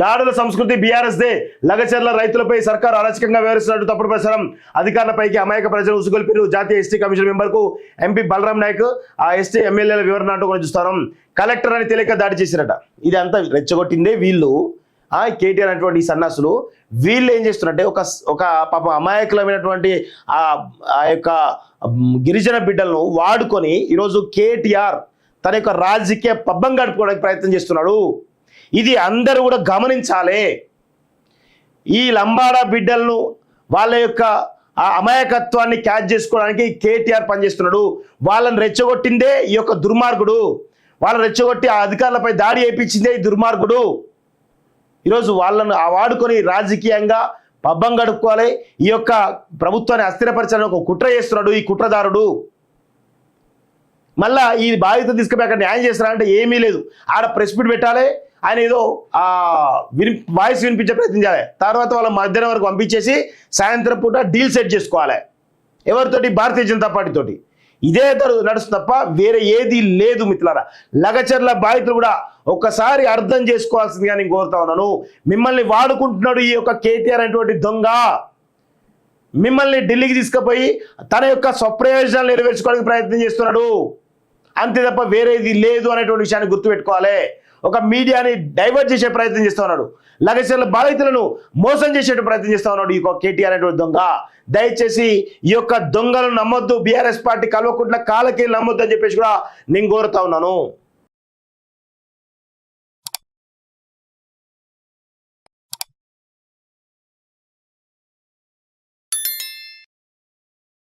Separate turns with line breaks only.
దాడుల సంస్కృతి బీఆర్ఎస్దే. లగచర్ల రైతులపై సర్కారు అరాచకంగా వ్యవహరిస్తున్నట్టు తప్పుడు ప్రచారం. అధికారులపైకి అమాయక ప్రజలు ఉసుగొల్పిరు. జాతీయ ఎస్టీ కమిషన్ మెంబర్కు ఎంపీ బలరాం నాయక్ ఆ ఎస్టీ ఎమ్మెల్యేల వివరణ అంటూ కూడా చూస్తాం. కలెక్టర్ అని తెలియక దాడి చేసిరట. ఇది అంతా రెచ్చగొట్టిందే వీళ్ళు. కేటీఆర్ అనేటువంటి సన్నాసులు వీళ్ళు ఏం చేస్తున్నారంటే ఒక పాప అమాయకులమైనటువంటి ఆ యొక్క గిరిజన బిడ్డలను వాడుకొని ఈరోజు కేటీఆర్ తన యొక్క రాజకీయ పబ్బం గడుపుకోవడానికి ప్రయత్నం చేస్తున్నాడు. ఇది అందరూ కూడా గమనించాలి. ఈ లంబాడా బిడ్డలను వాళ్ళ యొక్క ఆ అమాయకత్వాన్ని క్యాచ్ చేసుకోవడానికి కేటీఆర్ పనిచేస్తున్నాడు. వాళ్ళని రెచ్చగొట్టిందే ఈ యొక్క దుర్మార్గుడు. వాళ్ళని రెచ్చగొట్టి ఆ అధికారులపై దాడి చేయించిందే ఈ దుర్మార్గుడు. ఈరోజు వాళ్ళను వాడుకొని రాజకీయంగా పబ్బం గడుపుకోవాలి. ఈ యొక్క ప్రభుత్వాన్ని అస్థిరపరచాలని ఒక కుట్ర చేస్తున్నాడు ఈ కుట్రదారుడు. మళ్ళా ఈ బాధ్యత తీసుకుపోయి అక్కడ న్యాయం చేస్తారంటే ఏమీ లేదు. ఆడ ప్రెస్ మీట్ పెట్టాలి, ఆయన ఏదో వాయిస్ వినిపించే ప్రయత్నం చేయాలి. తర్వాత వాళ్ళ మధ్యాహ్నం వరకు పంపించేసి సాయంత్రం పూట డీల్ సెట్ చేసుకోవాలి. ఎవరితోటి? భారతీయ జనతా పార్టీతోటి. ఇదే నడుస్తుంది తప్ప వేరే ఏది లేదు మిత్రులారా. లగచర్ల బాధితులు కూడా ఒక్కసారి అర్థం చేసుకోవాల్సిందిగా నేను కోరుతా ఉన్నాను. మిమ్మల్ని వాడుకుంటున్నాడు ఈ యొక్క కేటీఆర్ అనేటువంటి దొంగ. మిమ్మల్ని ఢిల్లీకి తీసుకుపోయి తన యొక్క స్వప్రయోజనాలు నెరవేర్చుకోవడానికి ప్రయత్నం చేస్తున్నాడు. అంతే తప్ప వేరేది లేదు అనేటువంటి విషయాన్ని గుర్తుపెట్టుకోవాలి. ఒక మీడియాని డైవర్ట్ చేసే ప్రయత్నం చేస్తూ ఉన్నాడు. లగచర్ల బాధితులను మోసం చేసే ప్రయత్నం చేస్తూ ఉన్నాడు ఈ కేటీఆర్ అనేటువంటి దొంగ. దయచేసి ఈ యొక్క దొంగలను నమ్మొద్దు. బీఆర్ఎస్ పార్టీ కల్వకుంట్ల కాలకి నమ్మొద్దు అని చెప్పేసి కూడా నేను కోరుతా ఉన్నాను.